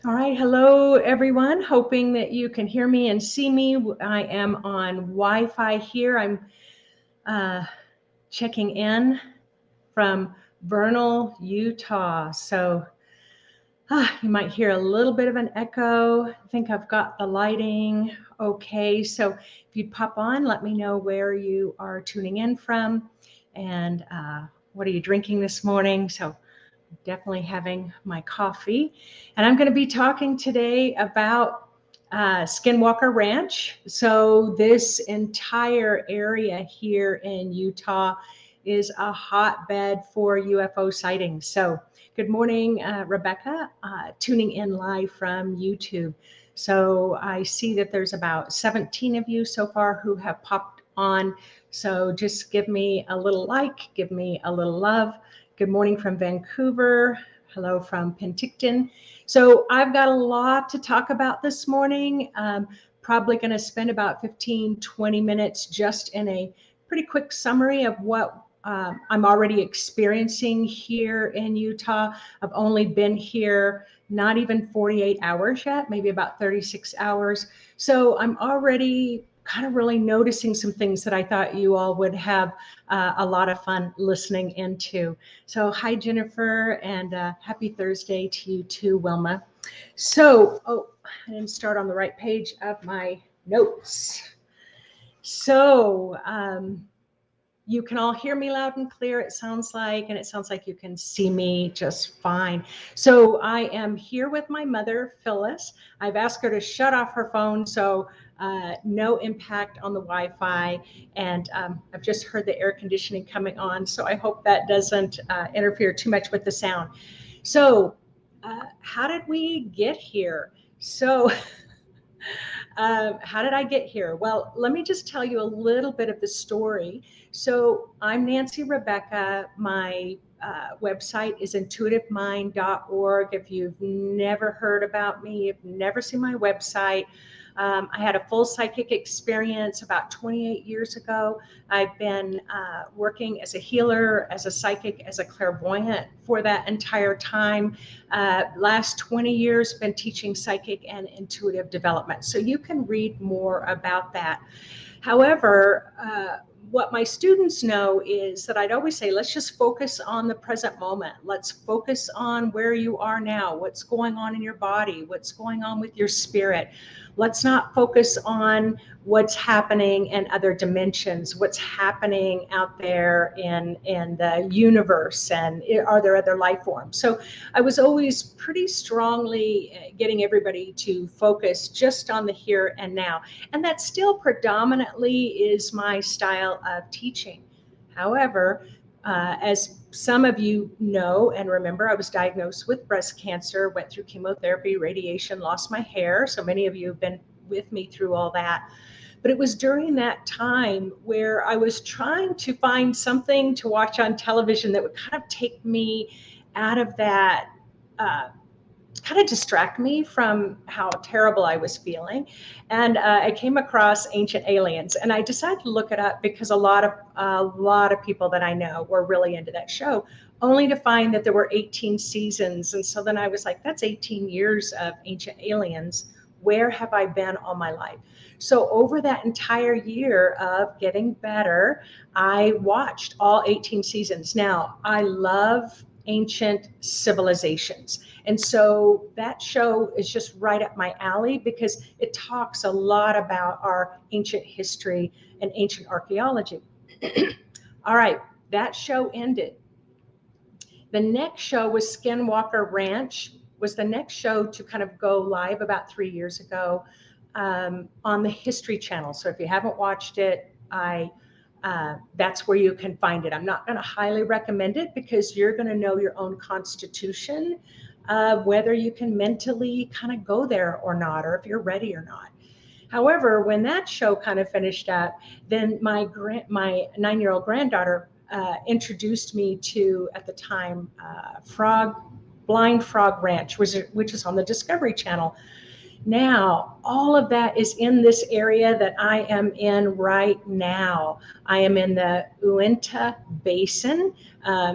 All right, hello everyone. Hoping that you can hear me and see me. I am on Wi-Fi here. I'm checking in from Vernal, Utah. So you might hear a little bit of an echo. I think I've got the lighting okay. So if you'd pop on, let me know where you are tuning in from and what are you drinking this morning. So definitely having my coffee. And I'm going to be talking today about Skinwalker Ranch. So this entire area here in Utah is a hotbed for UFO sightings. So good morning, Rebecca, tuning in live from YouTube. So I see that there's about 17 of you so far who have popped on. So just give me a little like, give me a little love. Good morning from Vancouver. Hello from Penticton. So I've got a lot to talk about this morning. Probably going to spend about 15-20 minutes just in a pretty quick summary of what I'm already experiencing here in Utah. I've only been here not even 48 hours yet, maybe about 36 hours. So I'm already kind of really noticing some things that I thought you all would have a lot of fun listening into. So hi, Jennifer, and happy Thursday to you too, Wilma. So, I didn't start on the right page of my notes. So, you can all hear me loud and clear, it sounds like, and it sounds like you can see me just fine. So I am here with my mother, Phyllis. I've asked her to shut off her phone, so no impact on the Wi-Fi. And I've just heard the air conditioning coming on, so I hope that doesn't interfere too much with the sound. So how did we get here? So how did I get here? Well, let me just tell you a little bit of the story. So I'm Nancy Rebecca. My website is intuitivemind.org. If you've never heard about me, you've never seen my website, I had a full psychic experience about 28 years ago. I've been working as a healer, as a psychic, as a clairvoyant for that entire time. Last 20 years, been teaching psychic and intuitive development. So you can read more about that. However, what my students know is that I'd always say, let's just focus on the present moment. Let's focus on where you are now, what's going on in your body, what's going on with your spirit. Let's not focus on what's happening in other dimensions, what's happening out there in the universe, and are there other life forms? So I was always pretty strongly getting everybody to focus just on the here and now. And that still predominantly is my style of teaching. However, as some of you know and remember, I was diagnosed with breast cancer, went through chemotherapy, radiation, lost my hair. So many of you have been with me through all that. But it was during that time where I was trying to find something to watch on television that would kind of take me out of that, kind of distract me from how terrible I was feeling. And I came across Ancient Aliens, and I decided to look it up because a lot of people that I know were really into that show, only to find that there were 18 seasons. And so then I was like, that's 18 years of Ancient Aliens. Where have I been all my life? So over that entire year of getting better, I watched all 18 seasons. Now, I love ancient civilizations. And so that show is just right up my alley because it talks a lot about our ancient history and ancient archaeology. All right, that show ended. The next show was Skinwalker Ranch, was the next show to kind of go live about 3 years ago on the History Channel. So if you haven't watched it, that's where you can find it. I'm not going to highly recommend it because you're going to know your own constitution, whether you can mentally kind of go there or not, or if you're ready or not. However, when that show kind of finished up, then my 9-year-old granddaughter introduced me to, at the time, Blind Frog Ranch, which is on the Discovery Channel. Now, all of that is in this area that I am in right now. I am in the Uinta Basin.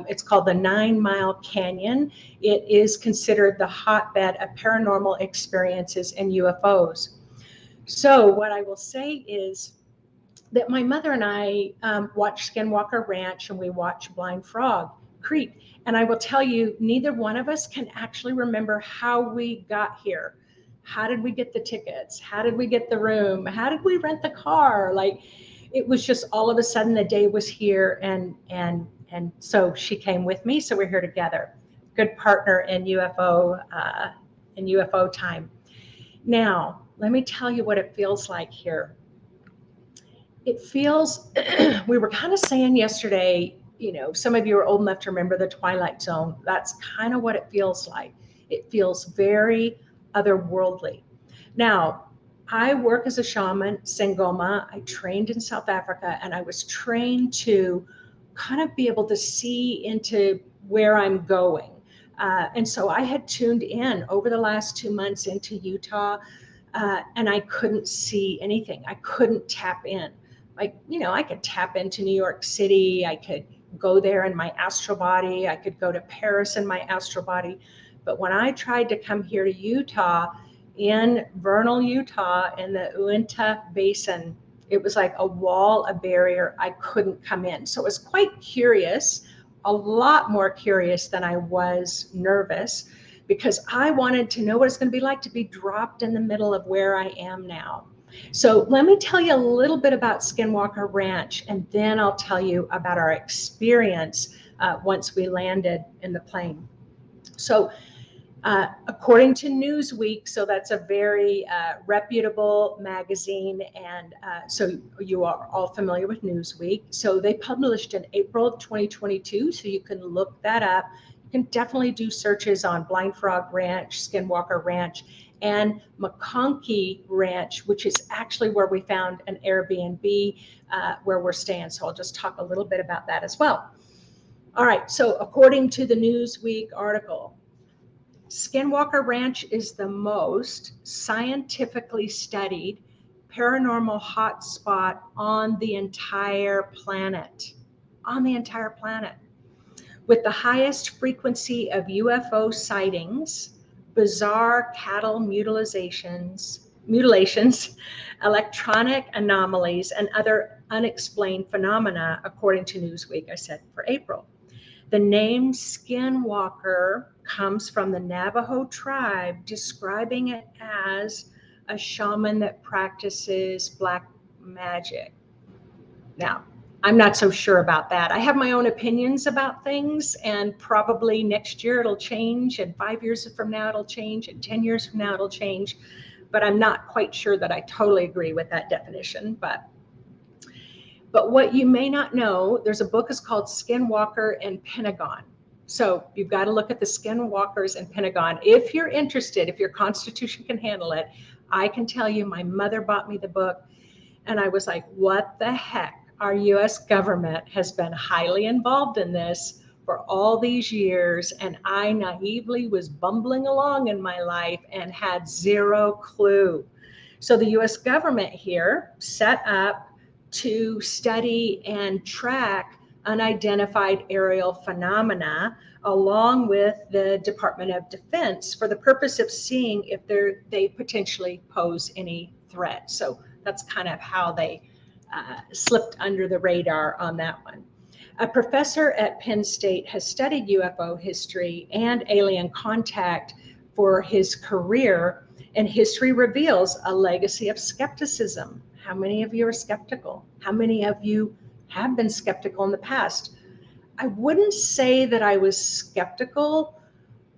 It's called the 9 Mile Canyon. It is considered the hotbed of paranormal experiences and UFOs. So what I will say is that my mother and I watch Skinwalker Ranch and we watch Blind Frog Creek. And I will tell you, neither one of us can actually remember how we got here. How did we get the tickets? How did we get the room? How did we rent the car? Like, it was just all of a sudden the day was here, and so she came with me. So we're here together. Good partner in UFO time. Now, let me tell you what it feels like here. It feels, we were kind of saying yesterday, you know, some of you are old enough to remember the Twilight Zone. That's kind of what it feels like. It feels very otherworldly. Now, I work as a shaman, Sangoma. I trained in South Africa, and I was trained to kind of be able to see into where I'm going. And so I had tuned in over the last 2 months into Utah, and I couldn't see anything. I couldn't tap in. Like, you know, I could tap into New York City. I could go there in my astral body. I could go to Paris in my astral body. But when I tried to come here to Utah, in Vernal Utah, in the Uinta Basin, it was like a wall, a barrier. I couldn't come in. So it was quite curious, a lot more curious than I was nervous, because I wanted to know what it's going to be like to be dropped in the middle of where I am now. So let me tell you a little bit about Skinwalker Ranch, and then I'll tell you about our experience once we landed in the plane. So according to Newsweek, so that's a very reputable magazine, and so you are all familiar with Newsweek. So they published in April of 2022, so you can look that up. You can definitely do searches on Blind Frog Ranch, Skinwalker Ranch, and McConkey Ranch, which is actually where we found an Airbnb where we're staying. So I'll just talk a little bit about that as well. All right, so according to the Newsweek article, Skinwalker Ranch is the most scientifically studied paranormal hotspot on the entire planet. On the entire planet. With the highest frequency of UFO sightings, bizarre cattle mutilations, electronic anomalies, and other unexplained phenomena, according to Newsweek, I said, for April. The name Skinwalker comes from the Navajo tribe, describing it as a shaman that practices black magic. Now, I'm not so sure about that. I have my own opinions about things, and probably next year it'll change, and 5 years from now it'll change, and 10 years from now it'll change. But I'm not quite sure that I totally agree with that definition. But what you may not know, there's a book that's called Skinwalker and Pentagon. So you've got to look at the Skinwalkers and Pentagon. If you're interested, if your constitution can handle it, I can tell you my mother bought me the book, and I was like, what the heck? Our US government has been highly involved in this for all these years, and I naively was bumbling along in my life and had zero clue. So the US government here set up to study and track unidentified aerial phenomena along with the Department of Defense for the purpose of seeing if they potentially pose any threat. So that's kind of how they slipped under the radar on that one. A professor at Penn State has studied UFO history and alien contact for his career, and history reveals a legacy of skepticism. How many of you are skeptical? How many of you have been skeptical in the past? I wouldn't say that I was skeptical.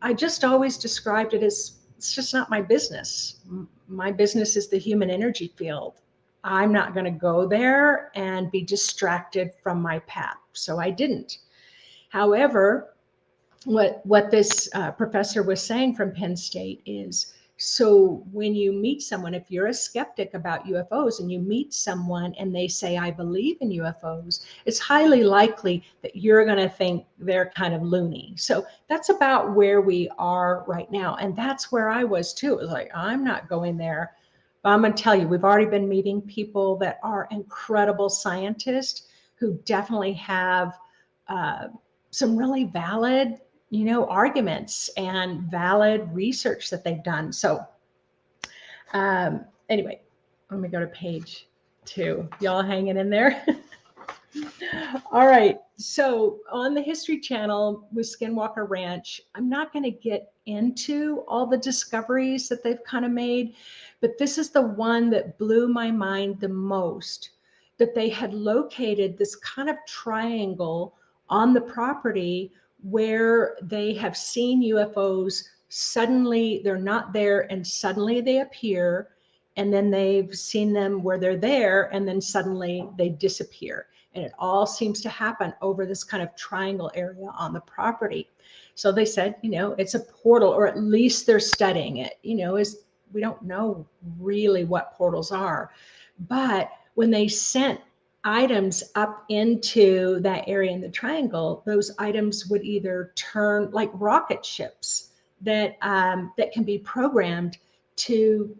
I just always described it as, it's just not my business. My business is the human energy field. I'm not going to go there and be distracted from my path. So I didn't. However, what this professor was saying from Penn State is So when you meet someone, if you're a skeptic about UFOs and you meet someone and they say, I believe in UFOs, it's highly likely that you're going to think they're kind of loony. So that's about where we are right now. And that's where I was too. It was like, I'm not going there. But I'm going to tell you, we've already been meeting people that are incredible scientists who definitely have some really valid, arguments and valid research that they've done. So anyway, let me go to page 2. Y'all hanging in there? All right. So on the History Channel with Skinwalker Ranch, I'm not going to get into all the discoveries that they've kind of made, but this is the one that blew my mind the most, that they had located this kind of triangle on the property where they have seen UFOs. Suddenly they're not there and suddenly they appear, and then they've seen them where they're there and then suddenly they disappear. And it all seems to happen over this kind of triangle area on the property. So they said, it's a portal, or at least they're studying it. We don't know really what portals are. But when they sent items up into that area in the triangle, those items would either turn like rocket ships that can be programmed to,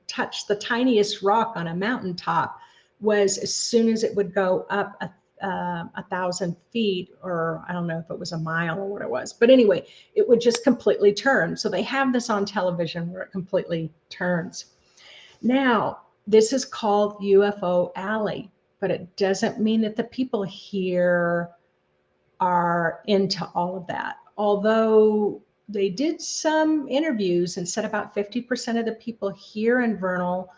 touch the tiniest rock on a mountaintop. Was as soon as it would go up 1,000 feet, or I don't know if it was a mile or what it was, but anyway, it would just completely turn. So they have this on television where it completely turns. Now, this is called UFO Alley, but it doesn't mean that the people here are into all of that. Although they did some interviews and said about 50% of the people here in Vernal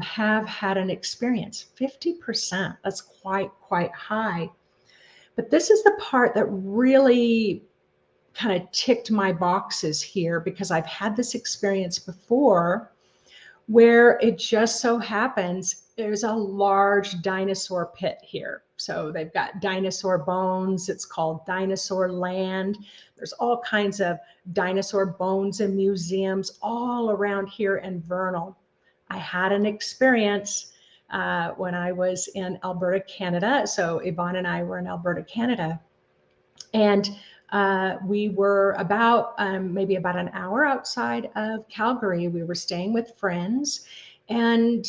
have had an experience. 50%, that's quite high. But this is the part that really kind of ticked my boxes here, because I've had this experience before where it just so happens there's a large dinosaur pit here. So they've got dinosaur bones. It's called Dinosaur Land. There's all kinds of dinosaur bones and museums all around here in Vernal. I had an experience when I was in Alberta, Canada. So Yvonne and I were in Alberta, Canada. And we were about maybe about an hour outside of Calgary. We were staying with friends, and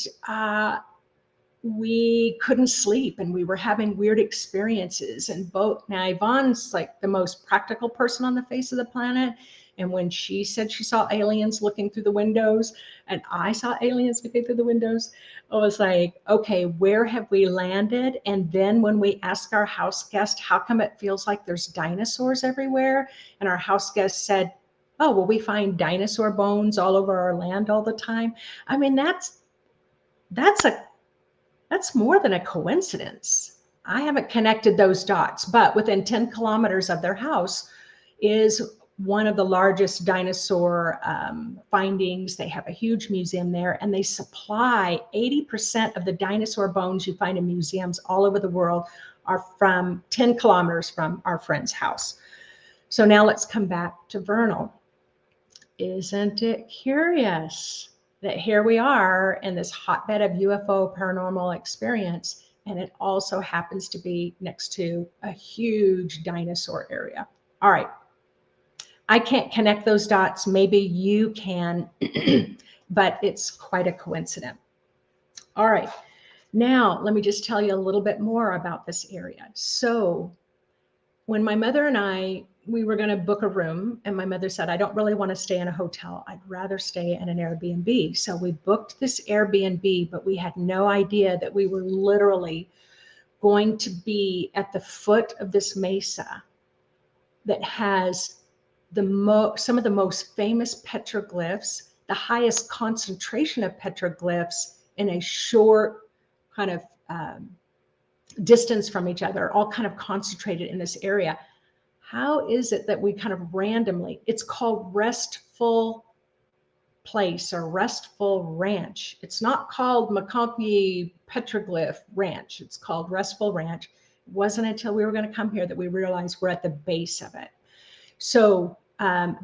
we couldn't sleep, and we were having weird experiences. And now Yvonne's like the most practical person on the face of the planet. And when she said she saw aliens looking through the windows, and I saw aliens looking through the windows, I was like, okay, where have we landed? And then when we asked our house guest, how come it feels like there's dinosaurs everywhere? And our house guest said, oh, well, we find dinosaur bones all over our land all the time. I mean, that's more than a coincidence. I haven't connected those dots, but within 10 kilometers of their house is one of the largest dinosaur findings. They have a huge museum there, and they supply 80% of the dinosaur bones you find in museums all over the world are from 10 kilometers from our friend's house. So now let's come back to Vernal. Isn't it curious that here we are in this hotbed of UFO paranormal experience, and it also happens to be next to a huge dinosaur area. All right. I can't connect those dots. Maybe you can, but it's quite a coincidence. All right. Now, let me just tell you a little bit more about this area. So when my mother and we were going to book a room, and my mother said, I don't really want to stay in a hotel. I'd rather stay in an Airbnb. So we booked this Airbnb, but we had no idea that we were literally going to be at the foot of this mesa that has some of the most famous petroglyphs, the highest concentration of petroglyphs in a short kind of distance from each other, all kind of concentrated in this area. How is it that we kind of randomly, it's called Restful Place or Restful Ranch. It's not called McConkey Petroglyph Ranch. It's called Restful Ranch. It wasn't until we were going to come here that we realized we're at the base of it. So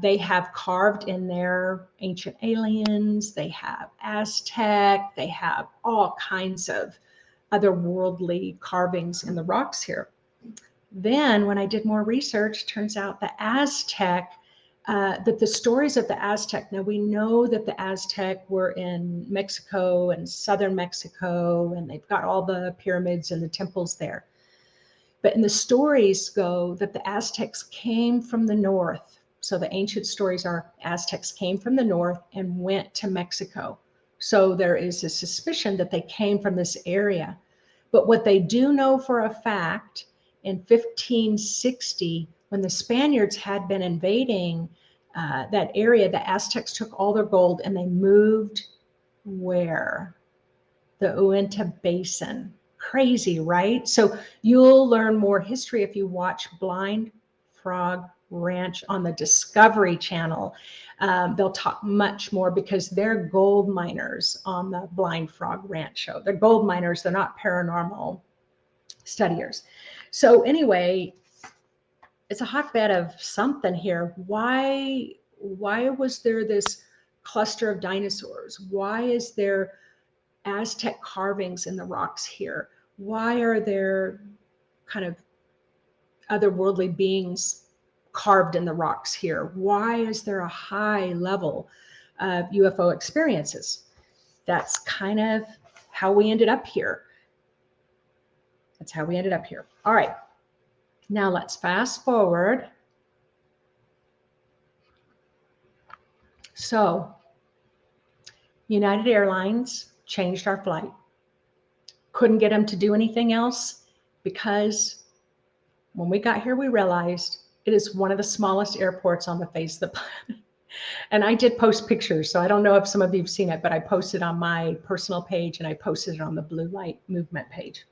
They have carved in there ancient aliens, they have Aztec, they have all kinds of otherworldly carvings in the rocks here. Then when I did more research, turns out the Aztec, that the stories of the Aztec, now we know that the Aztec were in Mexico and southern Mexico, and they've got all the pyramids and the temples there. But in the stories go that the Aztecs came from the north. So the ancient stories are Aztecs came from the north and went to Mexico. So there is a suspicion that they came from this area. But what they do know for a fact, in 1560, when the Spaniards had been invading that area, the Aztecs took all their gold and they moved where? The Uinta Basin. Crazy, right? So you'll learn more history if you watch Blind Frog Ranch on the Discovery Channel. They'll talk much more because they're gold miners on the Blind Frog Ranch show. They're gold miners, they're not paranormal studiers. So anyway, it's a hotbed of something here. Why was there this cluster of dinosaurs? Why is there Aztec carvings in the rocks here? Why are there kind of otherworldly beings carved in the rocks here? Why is there a high level of UFO experiences? That's kind of how we ended up here. That's how we ended up here. All right. Now let's fast forward. So United Airlines changed our flight. Couldn't get them to do anything else because when we got here, we realized it is one of the smallest airports on the face of the planet. And I did post pictures, so I don't know if some of you have seen it, but I posted on my personal page and I posted it on the Blue Light Movement page.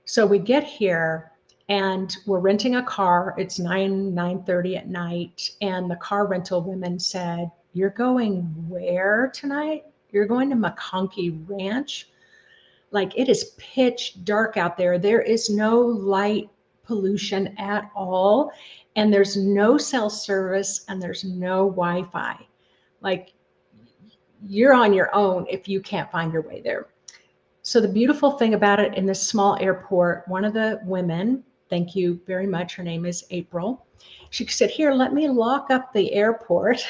So we get here and we're renting a car. It's 9:30 at night. And the car rental women said, "You're going where tonight?" "You're going to McConkey Ranch." Like, it is pitch dark out there. There is no light pollution at all. And there's no cell service and there's no Wi-Fi. Like, you're on your own if you can't find your way there. So the beautiful thing about it in this small airport, one of the women, thank you very much, her name is April, she said, "Here, let me lock up the airport."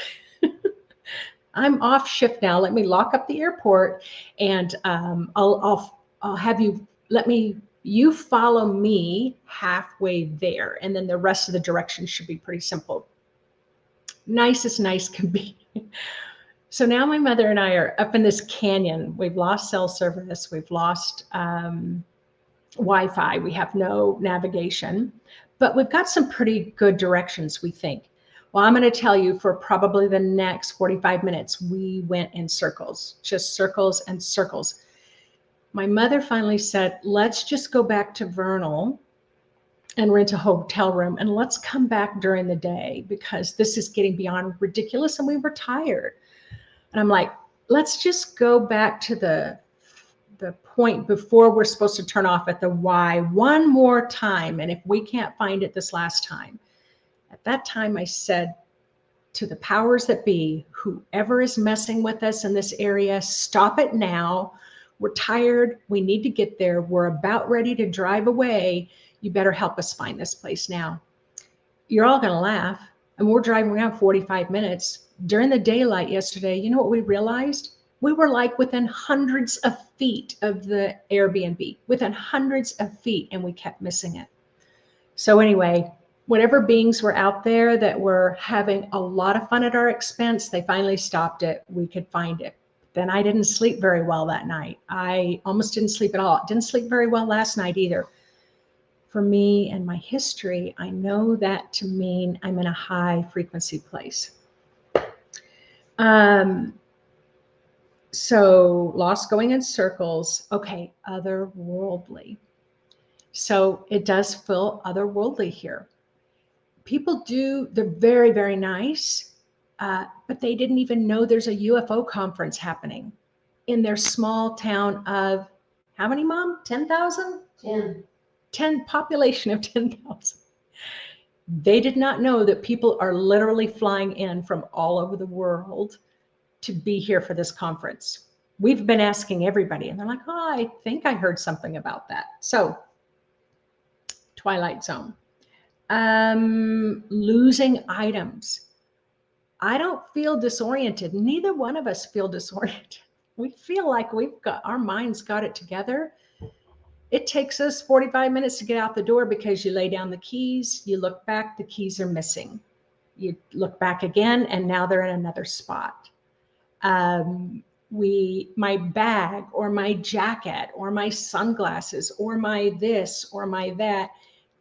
I'm off shift now. Let me lock up the airport, and I'll have you follow me halfway there, and then the rest of the directions should be pretty simple. Nice as nice can be. So now my mother and I are up in this canyon. We've lost cell service. We've lost Wi-Fi. We have no navigation, but we've got some pretty good directions, we think. Well, I'm going to tell you, for probably the next 45 minutes, we went in circles, just circles and circles. My mother finally said, "Let's just go back to Vernal and rent a hotel room, and let's come back during the day because this is getting beyond ridiculous," and we were tired. And I'm like, let's just go back to the point before we're supposed to turn off at the Y one more time. And if we can't find it this last time. At that time, I said to the powers that be, whoever is messing with us in this area, stop it now. We're tired. We need to get there. We're about ready to drive away. You better help us find this place now. You're all going to laugh. And we're driving around 45 minutes. During the daylight yesterday, you know what we realized? We were like within hundreds of feet of the Airbnb, within hundreds of feet, and we kept missing it. So anyway, whatever beings were out there that were having a lot of fun at our expense, they finally stopped it. We could find it. Then I didn't sleep very well that night. I almost didn't sleep at all. Didn't sleep very well last night either. For me and my history, I know that to mean I'm in a high frequency place. So lost going in circles. Okay, otherworldly. So it does feel otherworldly here. People they're very, very nice, but they didn't even know there's a UFO conference happening in their small town of, how many, Mom? 10,000? 10. 10, population of 10,000. They did not know that people are literally flying in from all over the world to be here for this conference. We've been asking everybody, and they're like, oh, I think I heard something about that. So, Twilight Zone. Losing items. I don't feel disoriented. Neither one of us feel disoriented. We feel like we've got, our minds got it together. It takes us 45 minutes to get out the door because you lay down the keys, you look back, the keys are missing. You look back again, and now they're in another spot. My bag or my jacket or my sunglasses or my this or my that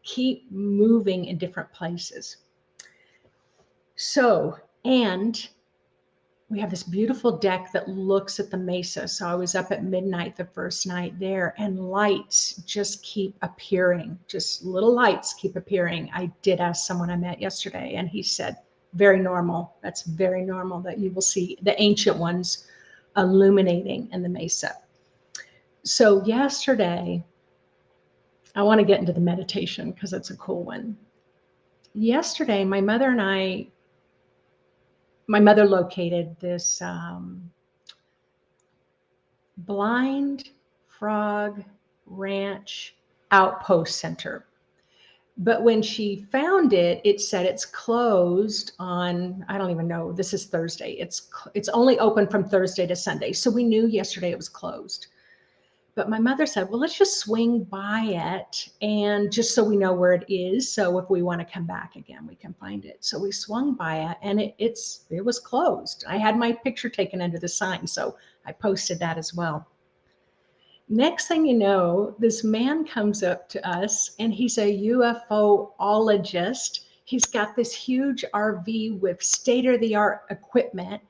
keep moving in different places. So, and we have this beautiful deck that looks at the mesa. So I was up at midnight the first night there, and lights just keep appearing. Just little lights keep appearing. I did ask someone I met yesterday, and he said, very normal. That's very normal that you will see the ancient ones illuminating in the mesa. So yesterday, I want to get into the meditation because it's a cool one. Yesterday, my mother located this Blind Frog Ranch outpost center. But when she found it, it said it's closed on, I don't even know, this is Thursday. It's only open from Thursday to Sunday. So we knew yesterday it was closed. But my mother said, well, let's just swing by it, and just so we know where it is. So if we want to come back again, we can find it. So we swung by it, and it was closed. I had my picture taken under the sign, so I posted that as well. Next thing you know, this man comes up to us, and he's a UFOologist. He's got this huge RV with state-of-the-art equipment,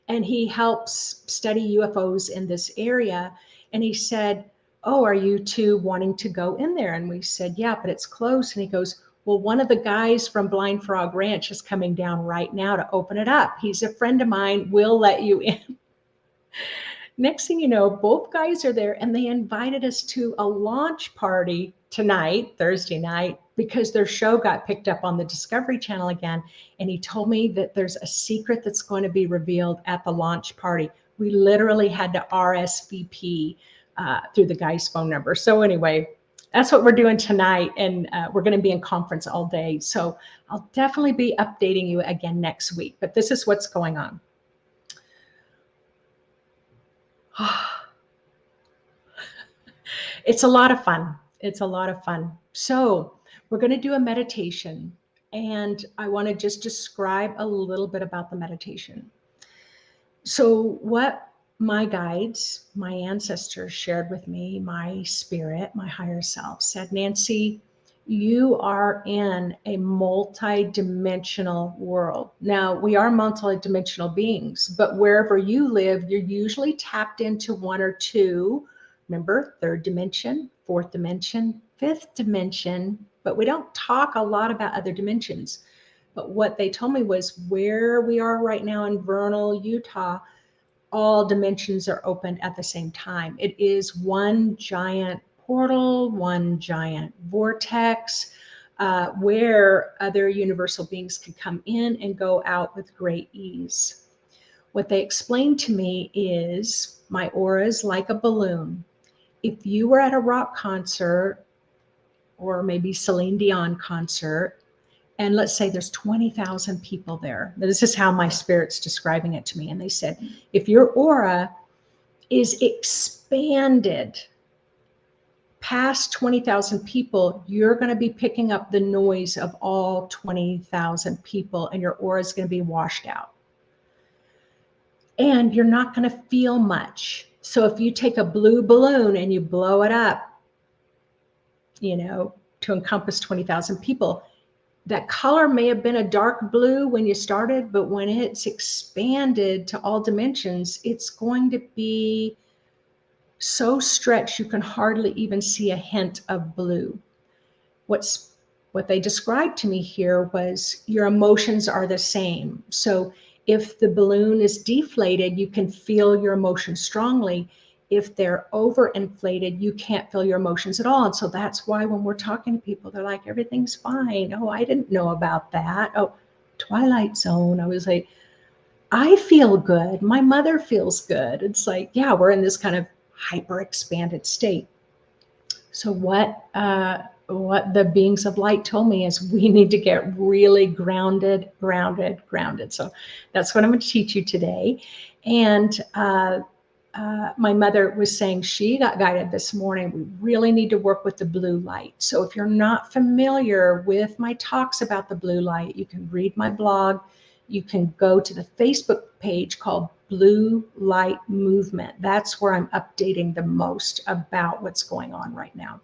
and he helps study UFOs in this area. And he said, oh, are you two wanting to go in there? And we said, yeah, but it's closed. And he goes, well, one of the guys from Blind Frog Ranch is coming down right now to open it up. He's a friend of mine. We'll let you in. Next thing you know, both guys are there, and they invited us to a launch party tonight, Thursday night, because their show got picked up on the Discovery Channel again. And he told me that there's a secret that's going to be revealed at the launch party. We literally had to RSVP through the guy's phone number. So anyway, that's what we're doing tonight. And we're going to be in conference all day. So I'll definitely be updating you again next week. But this is what's going on. It's a lot of fun. It's a lot of fun. So we're going to do a meditation, and I want to just describe a little bit about the meditation. So what my guides, my ancestors shared with me, my spirit, my higher self said, Nancy, you are in a multi-dimensional world. Now, we are multi-dimensional beings, but wherever you live, you're usually tapped into one or two. Remember, third dimension, fourth dimension, fifth dimension, but we don't talk a lot about other dimensions. But what they told me was where we are right now in Vernal, Utah, all dimensions are opened at the same time. It is one giant portal, one giant vortex, where other universal beings can come in and go out with great ease. What they explained to me is my aura is like a balloon. If you were at a rock concert or maybe Celine Dion concert, and let's say there's 20,000 people there. This is how my spirit's describing it to me. And they said, if your aura is expanded past 20,000 people, you're going to be picking up the noise of all 20,000 people, and your aura is going to be washed out. And you're not going to feel much. So if you take a blue balloon and you blow it up, to encompass 20,000 people, that color may have been a dark blue when you started, but when it's expanded to all dimensions, it's going to be so stretched you can hardly even see a hint of blue. What they described to me here was your emotions are the same. So if the balloon is deflated, you can feel your emotions strongly. if they're overinflated, you can't feel your emotions at all. And so that's why when we're talking to people, they're like, everything's fine. Oh, I didn't know about that. Oh, Twilight Zone. I was like, I feel good. My mother feels good. It's like, yeah, we're in this kind of hyper expanded state. So what the beings of light told me is we need to get really grounded. So that's what I'm going to teach you today. And my mother was saying she got guided this morning. We really need to work with the blue light. So if you're not familiar with my talks about the blue light, you can read my blog. You can go to the Facebook page called Blue Light Movement. That's where I'm updating the most about what's going on right now.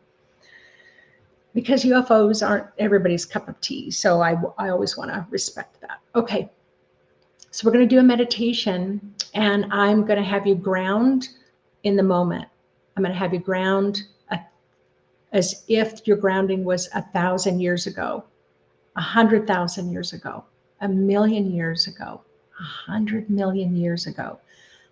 Because UFOs aren't everybody's cup of tea. So I always want to respect that. Okay. So we're going to do a meditation, and I'm going to have you ground in the moment. I'm going to have you ground as if your grounding was 1,000 years ago, 100,000 years ago, 1,000,000 years ago, 100 million years ago.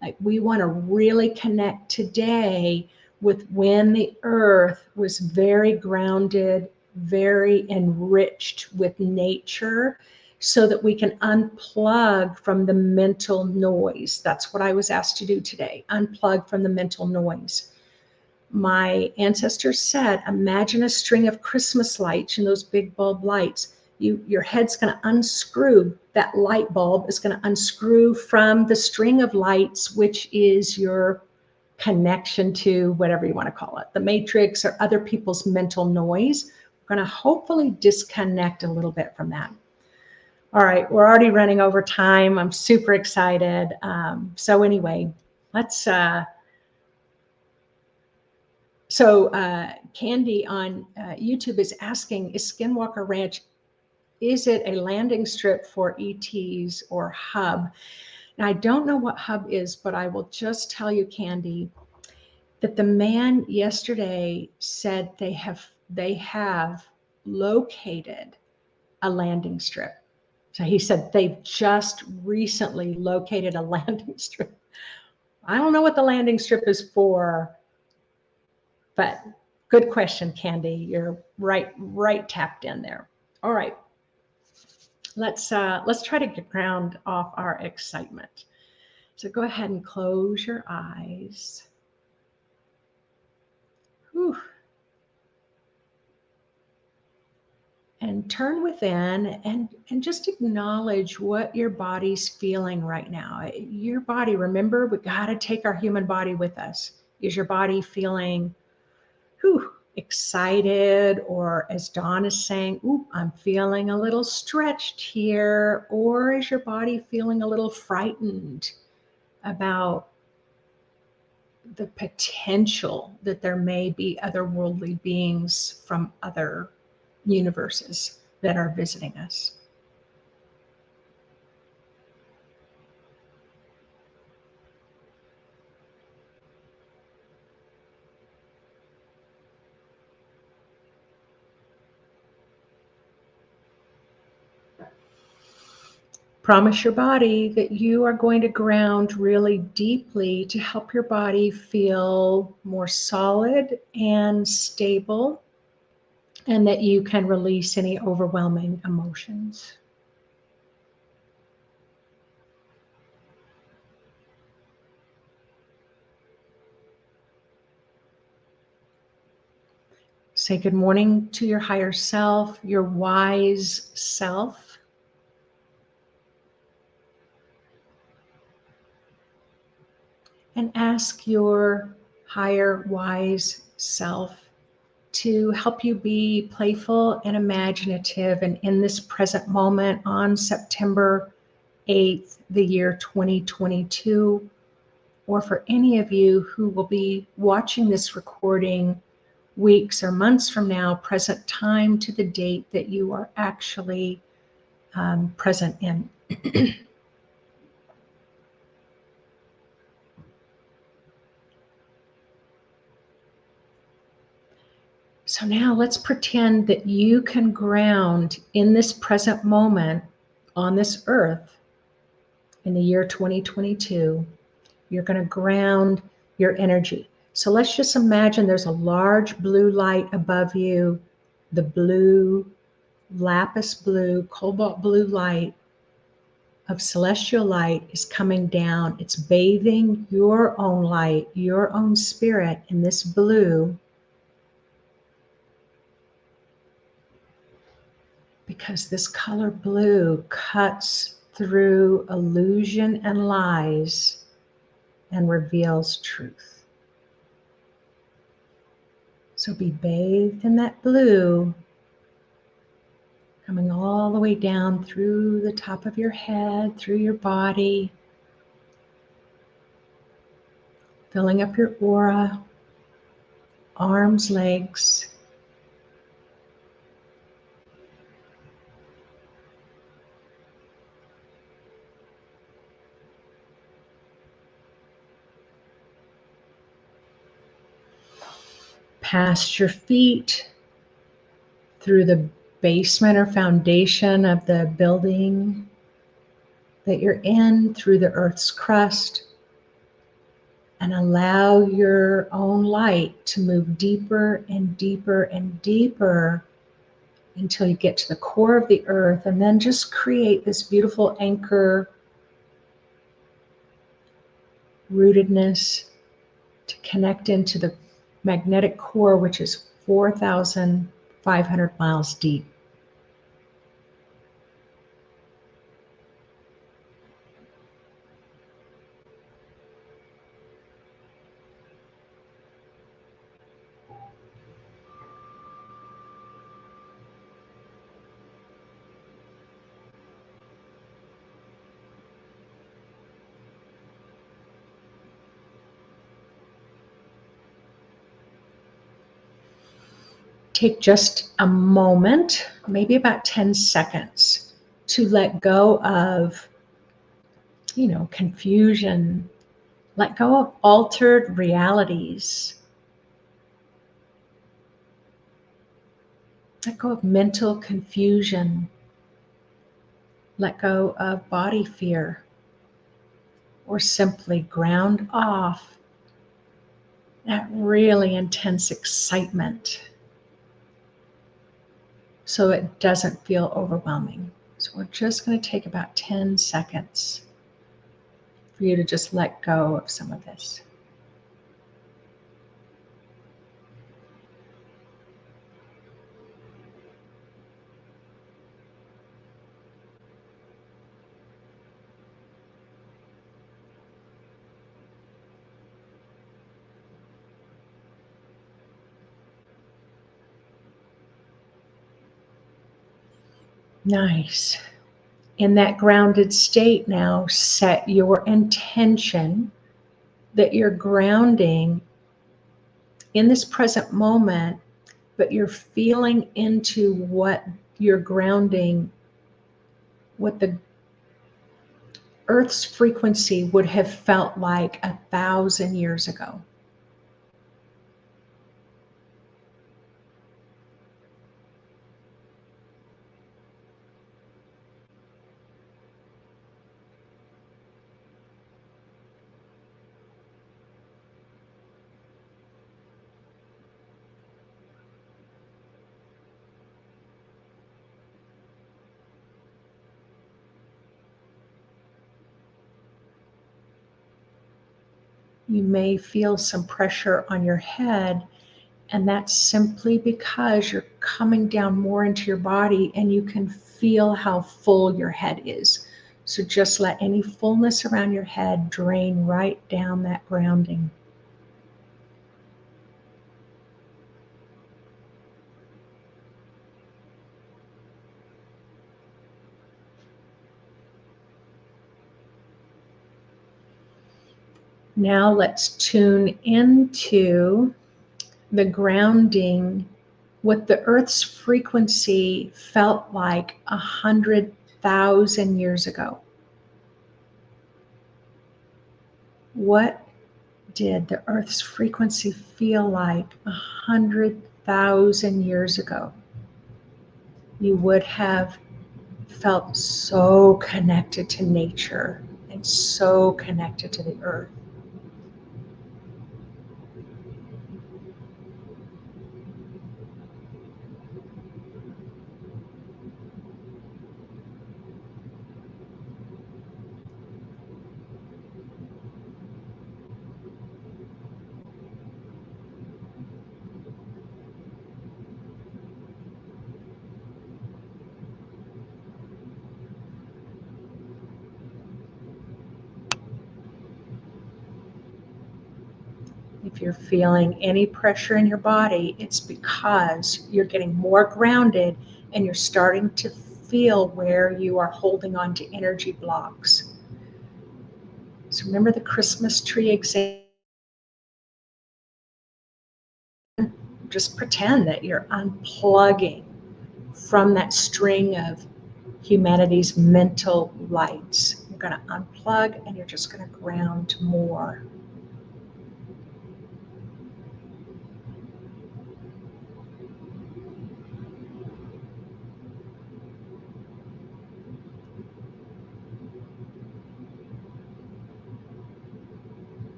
Like, we want to really connect today with when the earth was very grounded, very enriched with nature, so that we can unplug from the mental noise. That's what I was asked to do today, unplug from the mental noise. My ancestors said, imagine a string of Christmas lights and those big bulb lights. Your head's going to unscrew, that light bulb is going to unscrew from the string of lights, which is your connection to whatever you want to call it, the matrix or other people's mental noise. We're going to hopefully disconnect a little bit from that. All right, we're already running over time. I'm super excited. So anyway, let's, Candy on YouTube is asking, is Skinwalker Ranch, is it a landing strip for ETs or hub? Now, I don't know what hub is, but I will just tell you, Candy, that the man yesterday said they have located a landing strip. So he said they've just recently located a landing strip. I don't know what the landing strip is for, but good question, Candy. You're right tapped in there. All right. Let's try to ground off our excitement. So go ahead and close your eyes. Whew. And turn within and just acknowledge what your body's feeling right now. Your body, remember, we got to take our human body with us. Is your body feeling excited? Or as Dawn is saying, ooh, I'm feeling a little stretched here. Or is your body feeling a little frightened about the potential that there may be otherworldly beings from other universes that are visiting us? Promise your body that you are going to ground really deeply to help your body feel more solid and stable, and that you can release any overwhelming emotions. Say good morning to your higher self, your wise self. And ask your higher wise self to help you be playful and imaginative, and in this present moment on September 8th, the year 2022, or for any of you who will be watching this recording weeks or months from now, present time to the date that you are actually present in. So now let's pretend that you can ground in this present moment on this earth in the year 2022. You're going to ground your energy. So let's just imagine there's a large blue light above you, the blue, lapis blue, cobalt blue light of celestial light is coming down. It's bathing your own light, your own spirit in this blue, because this color blue cuts through illusion and lies and reveals truth. So be bathed in that blue, coming all the way down through the top of your head, through your body, filling up your aura, arms, legs. Past your feet, through the basement or foundation of the building that you're in, through the earth's crust, and allow your own light to move deeper and deeper and deeper until you get to the core of the earth, and then just create this beautiful anchor, rootedness, to connect into the magnetic core, which is 4,500 miles deep. Take just a moment, maybe about 10 seconds, to let go of, confusion, let go of altered realities, let go of mental confusion, let go of body fear, or simply ground off that really intense excitement so it doesn't feel overwhelming. So we're just going to take about 10 seconds for you to just let go of some of this. Nice. In that grounded state now, set your intention that you're grounding in this present moment, but you're feeling into what you're grounding, what the Earth's frequency would have felt like 1,000 years ago. You may feel some pressure on your head, and that's simply because you're coming down more into your body and you can feel how full your head is. So just let any fullness around your head drain right down that grounding. Now let's tune into the grounding, what the Earth's frequency felt like 100,000 years ago. What did the Earth's frequency feel like 100,000 years ago? You would have felt so connected to nature and so connected to the earth. If you're feeling any pressure in your body, it's because you're getting more grounded and you're starting to feel where you are holding on to energy blocks. So remember the Christmas tree example. Just pretend that you're unplugging from that string of humanity's mental lights. You're going to unplug and you're just going to ground more.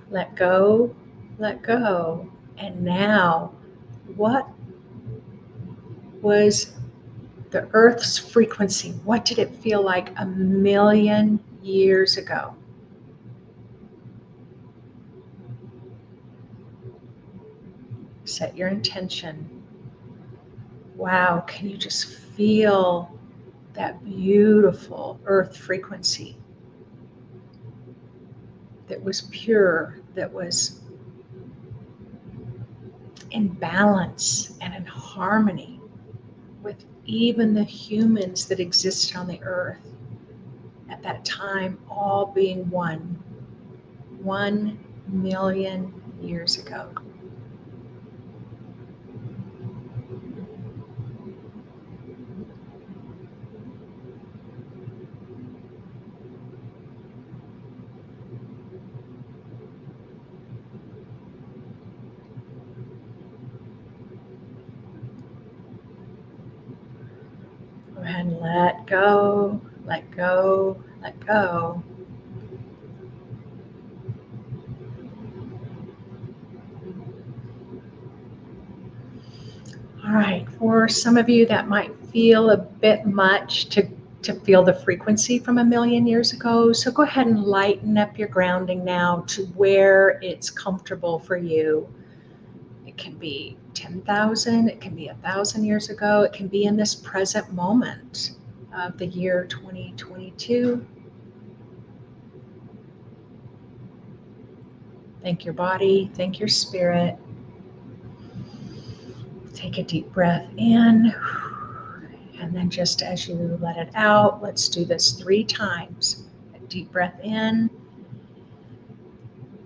Let go, let go. And now, what was the Earth's frequency? What did it feel like 1,000,000 years ago? Set your intention. Wow, can you just feel that beautiful Earth frequency that was pure, that was in balance and in harmony with even the humans that existed on the Earth at that time, all being one, 1,000,000 years ago. Go ahead and let go, let go, let go. All right, for some of you that might feel a bit much to feel the frequency from 1,000,000 years ago. So go ahead and lighten up your grounding now to where it's comfortable for you. It can be 10,000, it can be 1,000 years ago, it can be in this present moment of the year 2022. Thank your body, thank your spirit. Take a deep breath in, and then just as you let it out, let's do this 3 times. A deep breath in,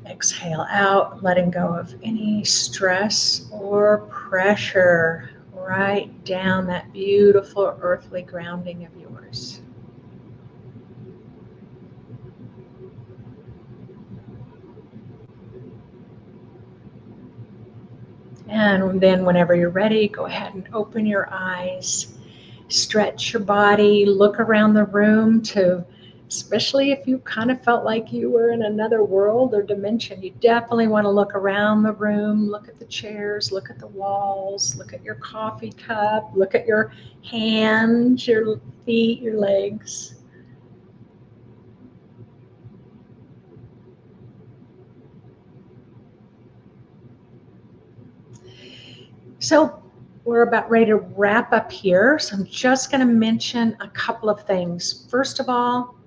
exhale out, letting go of any stress or pressure right down that beautiful earthly grounding of yours. And then whenever you're ready, go ahead and open your eyes, stretch your body, look around the room to, especially if you kind of felt like you were in another world or dimension, you definitely want to look around the room, look at the chairs, look at the walls, look at your coffee cup, look at your hands, your feet, your legs. So we're about ready to wrap up here. So I'm just going to mention a couple of things. First of all,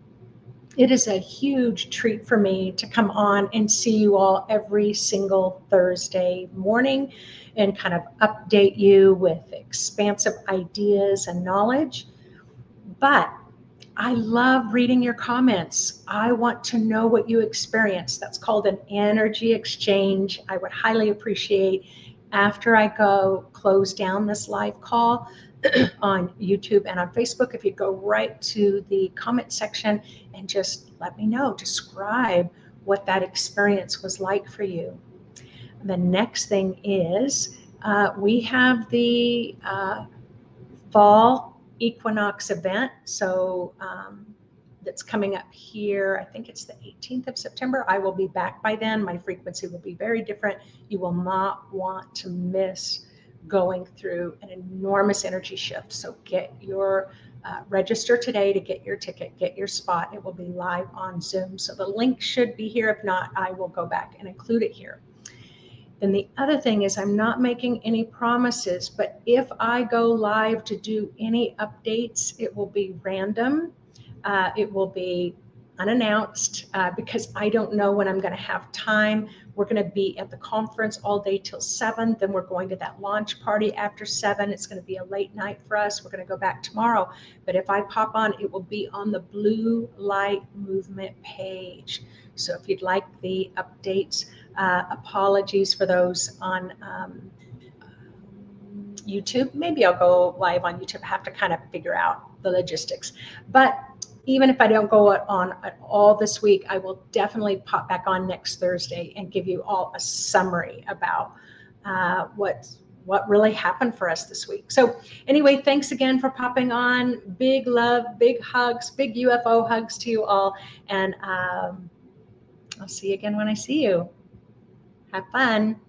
it is a huge treat for me to come on and see you all every single Thursday morning and kind of update you with expansive ideas and knowledge. But I love reading your comments. I want to know what you experienced. That's called an energy exchange. I would highly appreciate after I go close down this live call on YouTube and on Facebook, if you go right to the comment section and just let me know, describe what that experience was like for you. The next thing is we have the fall equinox event. So that's coming up here. I think it's the 18th of September. I will be back by then. My frequency will be very different. You will not want to miss going through an enormous energy shift. So get your register today to get your ticket, get your spot. It will be live on Zoom. So the link should be here. If not, I will go back and include it here. Then the other thing is I'm not making any promises, but if I go live to do any updates, it will be random. It will be unannounced because I don't know when I'm going to have time. We're going to be at the conference all day till 7. Then we're going to that launch party after 7. It's going to be a late night for us. We're going to go back tomorrow. But if I pop on, it will be on the Blue Light Movement page. So if you'd like the updates, apologies for those on YouTube. Maybe I'll go live on YouTube. I have to kind of figure out the logistics. But even if I don't go on at all this week, I will definitely pop back on next Thursday and give you all a summary about what really happened for us this week. So anyway, thanks again for popping on. Big love, big hugs, big UFO hugs to you all. And I'll see you again when I see you. Have fun.